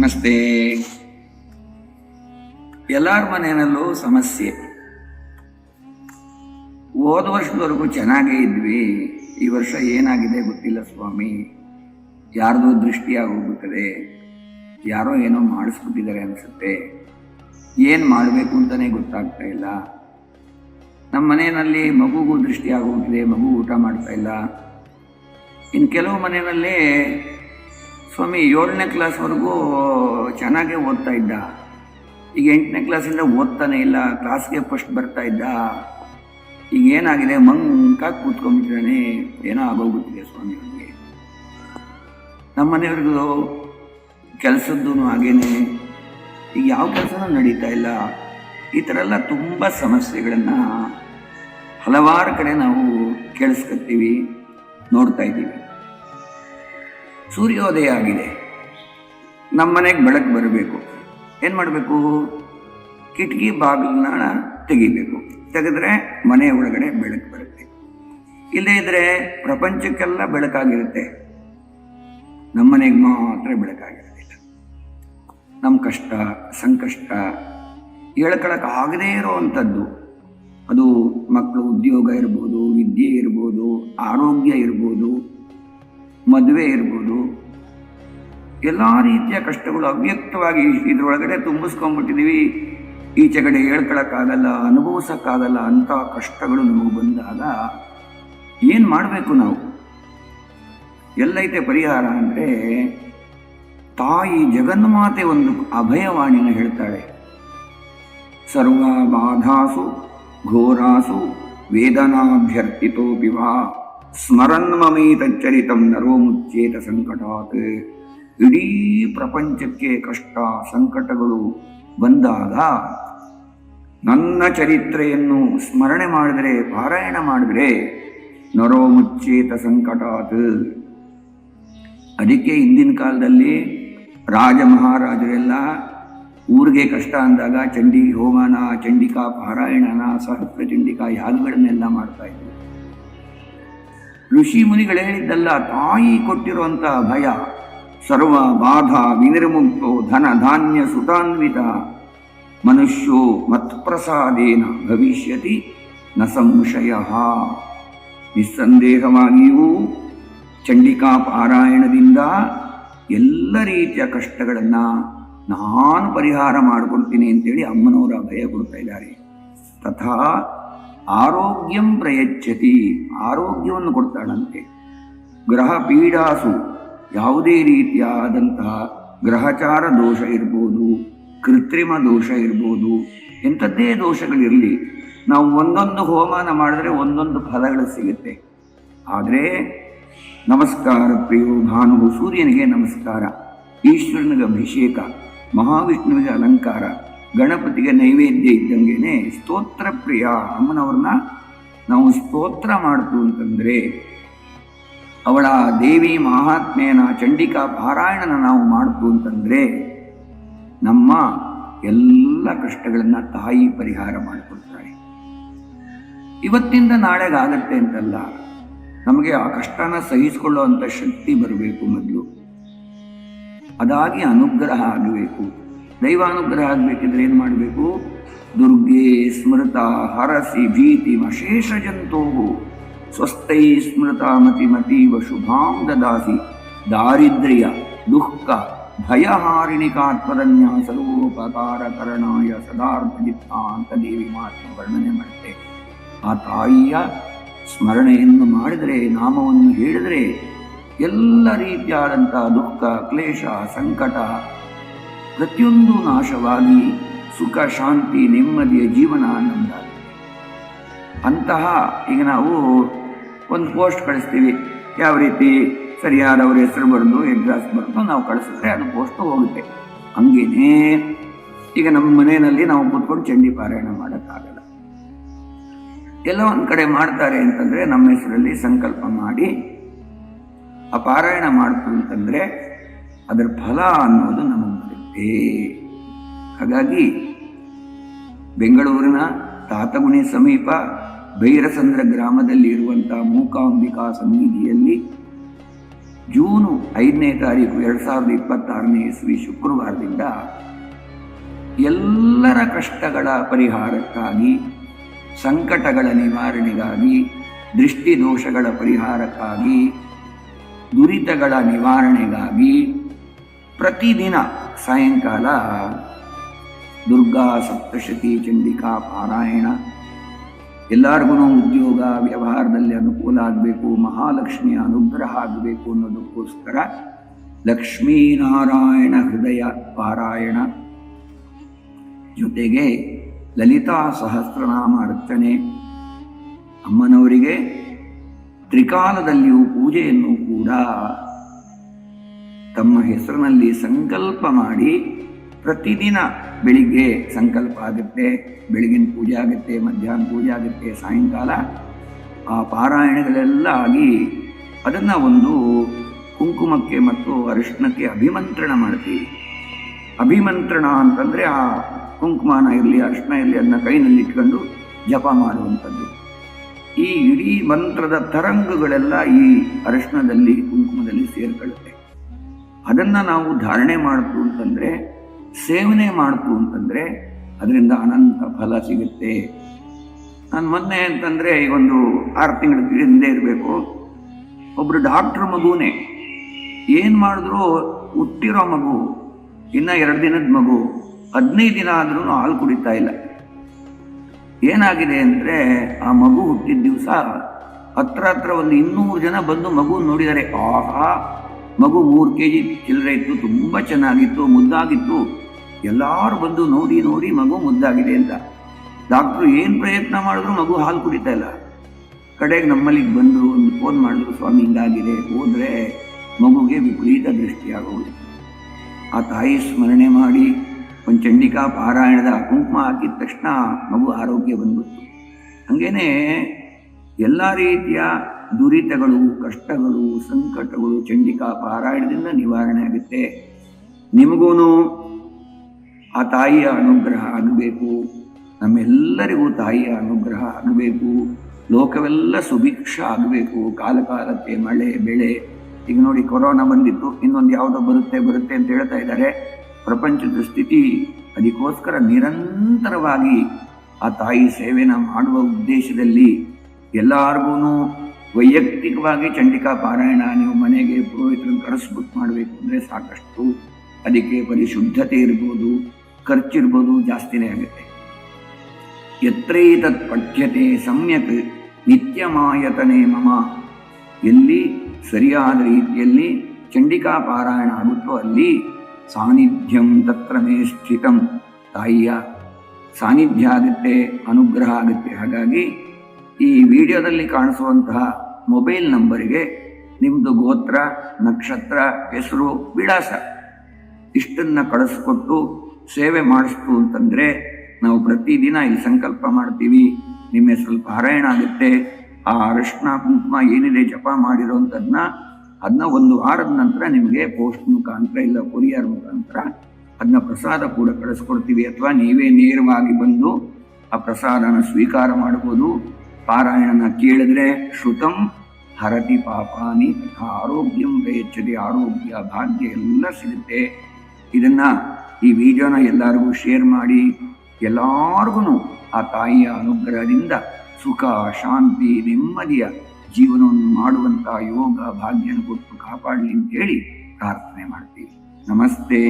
ನಮಸ್ತೆ. ಎಲ್ಲರ ಮನೆಯಲ್ಲೂ ಸಮಸ್ಯೆ. ಹೋದ ವರ್ಷದವರೆಗೂ ಚೆನ್ನಾಗೇ ಇದ್ವಿ, ಈ ವರ್ಷ ಏನಾಗಿದೆ ಗೊತ್ತಿಲ್ಲ ಸ್ವಾಮಿ, ಯಾರ್ದೋ ದೃಷ್ಟಿಯಾಗೋಗ್ಬಿಟ್ಟದೆ, ಯಾರೋ ಏನೋ ಮಾಡಿಸ್ಬಿಟ್ಟಿದ್ದಾರೆ ಅನಿಸುತ್ತೆ, ಏನು ಮಾಡಬೇಕು ಅಂತಲೇ ಗೊತ್ತಾಗ್ತಾ ಇಲ್ಲ. ನಮ್ಮ ಮನೆಯಲ್ಲಿ ಮಗುಗೂ ದೃಷ್ಟಿ ಆಗೋಗ್ತಿದೆ, ಮಗು ಊಟ ಮಾಡ್ತಾ ಇಲ್ಲ. ಇನ್ನು ಕೆಲವು ಮನೆಯಲ್ಲೇ ಸ್ವಾಮಿ 7ನೇ ಕ್ಲಾಸ್ವರೆಗೂ ಚೆನ್ನಾಗೇ ಓದ್ತಾ ಇದ್ದ, ಈಗ 8ನೇ ಕ್ಲಾಸಿಂದ ಓದ್ತಾನೆ ಇಲ್ಲ, ಕ್ಲಾಸ್ಗೆ ಫಸ್ಟ್ ಬರ್ತಾ ಇದ್ದ, ಈಗ ಏನಾಗಿದೆ ಮಂಕಾಗಿ ಕೂತ್ಕೊಂಡ್ಬಿಟ್ಟಿದ್ದಾನೆ, ಏನೋ ಆಗೋಗ್ಬಿಟ್ಟಿದೆ ಸ್ವಾಮಿ ಅವನಿಗೆ. ನಮ್ಮ ಮನೆಯವ್ರಿಗೂ ಕೆಲಸದ್ದು ಹಾಗೇನೆ, ಈಗ ಯಾವ ಕೆಲಸನೂ ನಡೀತಾ ಇಲ್ಲ. ಈ ಥರ ಎಲ್ಲ ತುಂಬ ಸಮಸ್ಯೆಗಳನ್ನು ಹಲವಾರು ಕಡೆ ನಾವು ಕೇಳಿಸ್ಕೊತೀವಿ, ನೋಡ್ತಾ ಇದ್ದೀವಿ. ಸೂರ್ಯೋದಯ ಆಗಿದೆ, ನಮ್ಮ ಮನೆಗೆ ಬೆಳಕು ಬರಬೇಕು, ಏನು ಮಾಡಬೇಕು? ಕಿಟಕಿ ಬಾಗಿಲನ್ನ ತೆಗಿಬೇಕು, ತೆಗೆದ್ರೆ ಮನೆ ಒಳಗಡೆ ಬೆಳಕು ಬರುತ್ತೆ. ಇಲ್ಲದೇ ಇದ್ದರೆ ಪ್ರಪಂಚಕ್ಕೆಲ್ಲ ಬೆಳಕಾಗಿರುತ್ತೆ, ನಮ್ಮ ಮನೆಗೆ ಮಾತ್ರ ಬೆಳಕಾಗಿರೋದಿಲ್ಲ. ನಮ್ಮ ಕಷ್ಟ ಸಂಕಷ್ಟ ಹೇಳ್ಕೊಳಕ್ಕಾಗದೇ ಇರೋವಂಥದ್ದು, ಅದು ಮಕ್ಕಳು ಉದ್ಯೋಗ ಇರ್ಬೋದು, ವಿದ್ಯೆ ಇರ್ಬೋದು, ಆರೋಗ್ಯ ಇರ್ಬೋದು, ಮದುವೆ ಇರ್ಬೋದು, ಎಲ್ಲ ರೀತಿಯ ಕಷ್ಟಗಳು ಅವ್ಯಕ್ತವಾಗಿ ಇದರೊಳಗಡೆ ತುಂಬಿಸ್ಕೊಂಡ್ಬಿಟ್ಟಿದ್ದೀವಿ. ಈಚೆ ಕಡೆ ಹೇಳ್ಕೊಳಕ್ಕಾಗಲ್ಲ, ಅನುಭವಿಸೋಕ್ಕಾಗಲ್ಲ ಅಂಥ ಕಷ್ಟಗಳು ನಮಗೆ ಬಂದಾಗ ಏನು ಮಾಡಬೇಕು ನಾವು? ಎಲ್ಲೈತೆ ಪರಿಹಾರ ಅಂದರೆ, ತಾಯಿ ಜಗನ್ಮಾತೆ ಒಂದು ಅಭಯವಾಣಿನ ಹೇಳ್ತಾಳೆ. ಸರ್ವ ಬಾಧಾಸು ಘೋರಾಸು ವೇದನಾಭ್ಯರ್ಥಿತೋಪಿ ವಾ ಸ್ಮರನ್ಮಮೇತಚ್ಚರಿತಂ ನರೋ ಮುಚ್ಚೇತ ಸಂಕಟಾತ್. ಇಡೀ ಪ್ರಪಂಚಕ್ಕೆ ಕಷ್ಟ ಸಂಕಟಗಳು ಬಂದಾಗ ನನ್ನ ಚರಿತ್ರೆಯನ್ನು ಸ್ಮರಣೆ ಮಾಡಿದರೆ, ಪಾರಾಯಣ ಮಾಡಿದರೆ ನರೋ ಮುಚ್ಚೇತ ಸಂಕಟಾತ್. ಅದಕ್ಕೆ ಹಿಂದಿನ ಕಾಲದಲ್ಲಿ ರಾಜ ಮಹಾರಾಜರೆಲ್ಲ ಊರಿಗೆ ಕಷ್ಟ ಅಂದಾಗ ಚಂಡಿ ಹೋಮನ, ಚಂಡಿಕಾ ಪಾರಾಯಣನ, ಸಹಸ್ರ ಚಂಡಿಕಾ ಯಾಗಗಳನ್ನೆಲ್ಲ ಮಾಡ್ತಾ ಇದ್ರು. ಋಷಿ ಮುನಿಗಳು ಹೇಳಿದ್ದಲ್ಲ, ತಾಯಿ ಕೊಟ್ಟಿರುವಂಥ ಭಯ. ಸರ್ವ ಬಾಧ ವಿನಿರ್ಮುಕ್ತೋ ಧನ ಧಾನ್ಯ ಸುತಾನ್ವಿತ ಮನುಷ್ಯೋ ಮತ್ಪ್ರಸಾದೇನ ಭವಿಷ್ಯತಿ ನ ಸಂಶಯ. ನಿಸ್ಸಂದೇಹವಾಗಿಯೂ ಚಂಡಿಕಾ ಪಾರಾಯಣದಿಂದ ಎಲ್ಲ ರೀತಿಯ ಕಷ್ಟಗಳನ್ನು ನಾನು ಪರಿಹಾರ ಮಾಡಿಕೊಡ್ತೀನಿ ಅಂತೇಳಿ ಅಮ್ಮನವರ ಭಯ ಕೊಡ್ತಾ ಇದ್ದಾರೆ. ತಥಾ ಆರೋಗ್ಯಂ ಪ್ರಯಚ್ಛತಿ, ಆರೋಗ್ಯವನ್ನು ಕೊಡ್ತಾಳಂತೆ. ಗ್ರಹ ಪೀಡಾಸು, ಯಾವುದೇ ರೀತಿಯಾದಂತಹ ಗ್ರಹಚಾರ ದೋಷ ಇರ್ಬೋದು, ಕೃತ್ರಿಮ ದೋಷ ಇರ್ಬೋದು, ಎಂಥದ್ದೇ ದೋಷಗಳಿರಲಿ, ನಾವು ಒಂದೊಂದು ಹೋಮನ ಮಾಡಿದ್ರೆ ಒಂದೊಂದು ಫಲಗಳು ಸಿಗುತ್ತೆ. ಆದರೆ ನಮಸ್ಕಾರ ಪ್ರಿಯೋ ಭಾನು, ಸೂರ್ಯನಿಗೆ ನಮಸ್ಕಾರ, ಈಶ್ವರನಿಗೆ ಅಭಿಷೇಕ, ಮಹಾವಿಷ್ಣುವಿಗೆ ಅಲಂಕಾರ, ಗಣಪತಿಗೆ ನೈವೇದ್ಯ ಇದ್ದಂಗೆ ಸ್ತೋತ್ರ ಪ್ರಿಯ ಅಮ್ಮನವ್ರನ್ನ ನಾವು ಸ್ತೋತ್ರ ಮಾಡ್ತು ಅಂತಂದರೆ, ಅವಳ ದೇವಿ ಮಹಾತ್ಮೆಯನ ಚಂಡಿಕಾ ಪಾರಾಯಣನ ನಾವು ಮಾಡ್ತು ಅಂತಂದರೆ ನಮ್ಮ ಎಲ್ಲ ಕಷ್ಟಗಳನ್ನು ತಾಯಿ ಪರಿಹಾರ ಮಾಡಿಕೊಡ್ತಾಳೆ. ಇವತ್ತಿಂದ ನಾಳೆಗಾಗತ್ತೆ ಅಂತಲ್ಲ, ನಮಗೆ ಆ ಕಷ್ಟನ ಸಹಿಸಿಕೊಳ್ಳುವಂಥ ಶಕ್ತಿ ಬರಬೇಕು ಮೊದಲು. ಅದಾಗಿ ಅನುಗ್ರಹ ಆಗಬೇಕು. ದೈವಾನುಗ್ರಹ ಆಗಬೇಕಿದ್ರೆ ಏನು ಮಾಡಬೇಕು? ದುರ್ಗೆ ಸ್ಮೃತ ಹರಸಿ ಭೀತಿ ಅಶೇಷ ಜಂತೋಹು ಸ್ವಸ್ಥೈ ಸ್ಮೃತ ಮತಿಮತೀವ ಶುಭಾಂ ದದಾಸಿ ದಾರಿದ್ರ್ಯ ದುಃಖ ಭಯಹಾರಿಣಿಕಾತ್ಮರಣ್ಯ ಸರ್ವೋಪಕಾರ ಕರಣಾಯ ಸದಾರ್ಥಜಿತ್ತ ಅಂತ ದೇವಿ ಮಾತು ವರ್ಣನೆ ಮಾಡುತ್ತೆ. ಆ ತಾಯಿಯ ಸ್ಮರಣೆಯನ್ನು ಮಾಡಿದರೆ, ನಾಮವನ್ನು ಹೇಳಿದರೆ ಎಲ್ಲ ರೀತಿಯಾದಂಥ ದುಃಖ ಕ್ಲೇಶ ಸಂಕಟ ಪ್ರತಿಯೊಂದು ನಾಶವಾಗಿ ಸುಖ ಶಾಂತಿ ನೆಮ್ಮದಿಯ ಜೀವನ ನಮ್ಮದಾಗುತ್ತೆ. ಅಂತಹ ಈಗ ನಾವು ಒಂದು ಪೋಸ್ಟ್ ಕಳಿಸ್ತೀವಿ, ಯಾವ ರೀತಿ ಸರಿಯಾದವ್ರ ಹೆಸರು ಬರೆದು ಎಡ್ರೆಸ್ ಬರೆದು ನಾವು ಕಳಿಸಿದ್ರೆ ಅದು ಪೋಸ್ಟು ಹೋಗುತ್ತೆ. ಹಂಗೇನೆ ಈಗ ನಮ್ಮ ಮನೆಯಲ್ಲಿ ನಾವು ಕೂತ್ಕೊಂಡು ಚಂಡಿ ಪಾರಾಯಣ ಮಾಡೋಕ್ಕಾಗಲ್ಲ. ಎಲ್ಲ ಒಂದು ಕಡೆ ಮಾಡ್ತಾರೆ ಅಂತಂದರೆ ನಮ್ಮ ಹೆಸರಲ್ಲಿ ಸಂಕಲ್ಪ ಮಾಡಿ ಆ ಪಾರಾಯಣ ಮಾಡ್ತು ಅಂತಂದರೆ ಅದರ ಫಲ ಅನ್ನೋದು ನಮಗೆ ಬರುತ್ತೆ. ಹಾಗಾಗಿ ಬೆಂಗಳೂರಿನ ತಾತಗುಣಿ ಸಮೀಪ ಭೈರಸಂದ್ರ ಗ್ರಾಮದಲ್ಲಿ ಇರುವಂಥ ಮೂಕಾಂಬಿಕಾ ಸನ್ನಿಧಿಯಲ್ಲಿ ಜೂನು 5ನೇ ತಾರೀಕು 2026ನೇ ಇಸ್ವಿ ಶುಕ್ರವಾರದಿಂದ ಎಲ್ಲರ ಕಷ್ಟಗಳ ಪರಿಹಾರಕ್ಕಾಗಿ, ಸಂಕಟಗಳ ನಿವಾರಣೆಗಾಗಿ, ದೃಷ್ಟಿ ದೋಷಗಳ ಪರಿಹಾರಕ್ಕಾಗಿ, ದುರಿತಗಳ ನಿವಾರಣೆಗಾಗಿ ಪ್ರತಿದಿನ ಸಾಯಂಕಾಲ ದುರ್ಗಾ ಸಪ್ತಶತಿ ಚಂಡಿಕಾ ಪಾರಾಯಣ, ಎಲ್ಲರಿಗೂ ಉದ್ಯೋಗ ವ್ಯವಹಾರದಲ್ಲಿ ಅನುಕೂಲ ಆಗಬೇಕು, ಮಹಾಲಕ್ಷ್ಮಿಯ ಅನುಗ್ರಹ ಆಗಬೇಕು ಅನ್ನೋದಕ್ಕೋಸ್ಕರ ಲಕ್ಷ್ಮೀನಾರಾಯಣ ಹೃದಯ ಪಾರಾಯಣ, ಜೊತೆಗೆ ಲಲಿತಾ ಸಹಸ್ರನಾಮ ಅರ್ಚನೆ, ಅಮ್ಮನವರಿಗೆ ತ್ರಿಕಾಲದಲ್ಲಿಯೂ ಪೂಜೆಯನ್ನು ಕೂಡ ತಮ್ಮ ಹೆಸರಿನಲ್ಲಿ ಸಂಕಲ್ಪ ಮಾಡಿ ಪ್ರತಿದಿನ ಬೆಳಿಗ್ಗೆ ಸಂಕಲ್ಪ ಆಗುತ್ತೆ, ಬೆಳಗಿನ ಪೂಜೆ ಆಗುತ್ತೆ, ಮಧ್ಯಾಹ್ನ ಪೂಜೆ ಆಗುತ್ತೆ, ಸಾಯಂಕಾಲ ಆ ಪಾರಾಯಣಗಳೆಲ್ಲ ಆಗಿ ಅದನ್ನು ಒಂದು ಕುಂಕುಮಕ್ಕೆ ಮತ್ತು ಅರಿಶಿಣಕ್ಕೆ ಅಭಿಮಂತ್ರಣ ಮಾಡ್ತೀವಿ. ಅಭಿಮಂತ್ರಣ ಅಂತಂದರೆ ಆ ಕುಂಕುಮನ ಇರಲಿ ಅರಿಶಿಣ ಇರಲಿ ಅದನ್ನ ಕೈನಲ್ಲಿ ಇಟ್ಕೊಂಡು ಜಪ ಮಾಡುವಂಥದ್ದು. ಈ ಇಡೀ ಮಂತ್ರದ ತರಂಗಗಳೆಲ್ಲ ಈ ಅರಿಶಿಣದಲ್ಲಿ ಕುಂಕುಮದಲ್ಲಿ ಸೇರ್ಕೊಳ್ಳುತ್ತೆ. ಅದನ್ನು ನಾವು ಧಾರಣೆ ಮಾಡ್ತು ಅಂತಂದರೆ, ಸೇವನೆ ಮಾಡ್ತು ಅಂತಂದರೆ ಅದರಿಂದ ಅನಂತ ಫಲ ಸಿಗುತ್ತೆ. ನಾನು ಮೊನ್ನೆ ಅಂತಂದರೆ ಈ ಒಂದು 6 ತಿಂಗಳ ಹಿಂದೆ ಇರಬೇಕು, ಒಬ್ಬರು ಡಾಕ್ಟ್ರ್ ಮಗುನೇ ಏನು ಮಾಡಿದ್ರು, ಹುಟ್ಟಿರೋ ಮಗು ಇನ್ನು 2 ದಿನದ ಮಗು 15 ದಿನ ಆದ್ರೂ ಹಾಲು ಕುಡಿತಾ ಇಲ್ಲ. ಏನಾಗಿದೆ ಅಂದರೆ ಆ ಮಗು ಹುಟ್ಟಿದ ದಿವಸ ಹತ್ರ ಒಂದು 200 ಜನ ಬಂದು ಮಗು ನೋಡಿದ್ದಾರೆ. ಆಹಾ, ಮಗು 3 kg ಚಿಲ್ಲರೆ ಇತ್ತು, ತುಂಬ ಚೆನ್ನಾಗಿತ್ತು, ಮುದ್ದಾಗಿತ್ತು. ಎಲ್ಲರೂ ಬಂದು ನೋಡಿ ಮಗು ಮುದ್ದಾಗಿದೆ ಅಂತ. ಡಾಕ್ಟ್ರು ಏನು ಪ್ರಯತ್ನ ಮಾಡಿದ್ರು ಮಗು ಹಾಲು ಕುಡಿತಾ ಇಲ್ಲ. ಕಡೆಗೆ ನಮ್ಮಲ್ಲಿಗೆ ಬಂದರು, ಒಂದು ಫೋನ್ ಮಾಡಿದ್ರು, ಸ್ವಾಮಿ ಹಿಂಗಾಗಿದೆ. ಹೋದರೆ ಮಗುಗೆ ವಿಪರೀತ ದೃಷ್ಟಿಯಾಗೋದು. ಆ ತಾಯಿ ಸ್ಮರಣೆ ಮಾಡಿ ಒಂದು ಚಂಡಿಕಾ ಪಾರಾಯಣದ ಕುಂಕುಮ ಹಾಕಿದ ತಕ್ಷಣ ಮಗು ಆರೋಗ್ಯ ಬಂದ್ಬಿಡ್ತು. ಹಾಗೇನೆ ಎಲ್ಲ ರೀತಿಯ ದುರಿತಗಳು, ಕಷ್ಟಗಳು, ಸಂಕಟಗಳು ಚಂಡಿಕಾ ಪಾರಾಯಣದಿಂದ ನಿವಾರಣೆ ಆಗುತ್ತೆ. ನಿಮಗೂ ಆ ತಾಯಿಯ ಅನುಗ್ರಹ ಆಗಬೇಕು, ನಮ್ಮೆಲ್ಲರಿಗೂ ತಾಯಿಯ ಅನುಗ್ರಹ ಆಗಬೇಕು, ಲೋಕವೆಲ್ಲ ಸುಭಿಕ್ಷ ಆಗಬೇಕು, ಕಾಲಕಾಲಕ್ಕೆ ಮಳೆ ಬೆಳೆ. ಈಗ ನೋಡಿ, ಕೊರೋನಾ ಬಂದಿತ್ತು, ಇನ್ನೊಂದು ಯಾವುದೋ ಬರುತ್ತೆ ಅಂತ ಹೇಳ್ತಾ ಇದ್ದಾರೆ. ಪ್ರಪಂಚದ ಸ್ಥಿತಿ ಅದಕ್ಕೋಸ್ಕರ ನಿರಂತರವಾಗಿ ಆ ತಾಯಿ ಸೇವೆನ ಮಾಡುವ ಉದ್ದೇಶದಲ್ಲಿ ಎಲ್ಲರಿಗೂ ವೈಯಕ್ತಿಕವಾಗಿ ಚಂಡಿಕಾ ಪಾರಾಯಣ ನೀವು ಮನೆಗೆ ಪುರೋಹಿತರನ್ನು ಕರೆಸ್ಬಿಟ್ಟು ಮಾಡಬೇಕು ಅಂದರೆ ಸಾಕಷ್ಟು ಅದಕ್ಕೆ ಪರಿಶುದ್ಧತೆ ಇರ್ಬೋದು, ಖರ್ಚಿರ್ಬೋದು, ಜಾಸ್ತಿನೇ ಆಗುತ್ತೆ. ಯತ್ರೈತತ್ ಪಠ್ಯತೆ ಸಮ್ಯಕ್ ನಿತ್ಯಮಾಯತನೆ ಮಮ, ಎಲ್ಲಿ ಸರಿಯಾದ ರೀತಿಯಲ್ಲಿ ಚಂಡಿಕಾ ಪಾರಾಯಣ ಆಗುತ್ತೋ ಅಲ್ಲಿ ಸಾನ್ನಿಧ್ಯಂ ತತ್ರ ಮೇ ಸ್ಥಿತಂ, ತಾಯಿಯ ಸಾನ್ನಿಧ್ಯ ಆಗುತ್ತೆ, ಅನುಗ್ರಹ ಆಗುತ್ತೆ. ಹಾಗಾಗಿ ಈ ವಿಡಿಯೋದಲ್ಲಿ ಕಾಣಿಸುವಂತಹ ಮೊಬೈಲ್ ನಂಬರಿಗೆ ನಿಮ್ಮದು ಗೋತ್ರ, ನಕ್ಷತ್ರ, ಹೆಸರು, ವಿಳಾಸ ಇಷ್ಟನ್ನು ಕಳಿಸ್ಕೊಟ್ಟು ಸೇವೆ ಮಾಡಿಸ್ತು ಅಂತಂದರೆ ನಾವು ಪ್ರತಿದಿನ ಇಲ್ಲಿ ಸಂಕಲ್ಪ ಮಾಡ್ತೀವಿ, ನಿಮ್ಮ ಹೆಸರಲ್ಲಿ ಪಾರಾಯಣ ಆಗುತ್ತೆ. ಆ ಅರಿಶಿಣ ಕುಂಕುಮ ಏನಿದೆ ಜಪ ಮಾಡಿರೋಂಥದ್ದನ್ನ ಅದನ್ನ 1 ವಾರದ ನಂತರ ನಿಮಗೆ ಪೋಸ್ಟ್ ಮುಖಾಂತರ ಇಲ್ಲ ಕೊರಿಯರ್ ಮುಖಾಂತರ ಅದನ್ನ ಪ್ರಸಾದ ಕೂಡ ಕಳಿಸ್ಕೊಡ್ತೀವಿ. ಅಥವಾ ನೀವೇ ನೇರವಾಗಿ ಬಂದು ಆ ಪ್ರಸಾದನ ಸ್ವೀಕಾರ ಮಾಡ್ಬೋದು. ಪಾರಾಯಣನ ಕೇಳಿದ್ರೆ ಶ್ರುತಂ ಹರತಿ ಪಾಪಾನಿ ತಥಾ ಆರೋಗ್ಯಂ ಪ್ರಯಚ್ಛತಿ, ಆರೋಗ್ಯ ಭಾಗ್ಯ ಎಲ್ಲ ಸಿಗುತ್ತೆ. ಇದನ್ನ ಈ ವಿಡಿಯೋನ ಎಲ್ಲರಿಗೂ ಶೇರ್ ಮಾಡಿ, ಎಲ್ಲರಿಗೂ ಆ ತಾಯಿಯ ಅನುಗ್ರಹದಿಂದ ಸುಖ, ಶಾಂತಿ, ನೆಮ್ಮದಿಯ ಜೀವನವನ್ನು ಮಾಡುವಂಥ ಯೋಗ ಭಾಗ್ಯನ ಕೊಟ್ಟು ಕಾಪಾಡಲಿ ಅಂತೇಳಿ ಪ್ರಾರ್ಥನೆ ಮಾಡ್ತೀವಿ. ನಮಸ್ತೆ.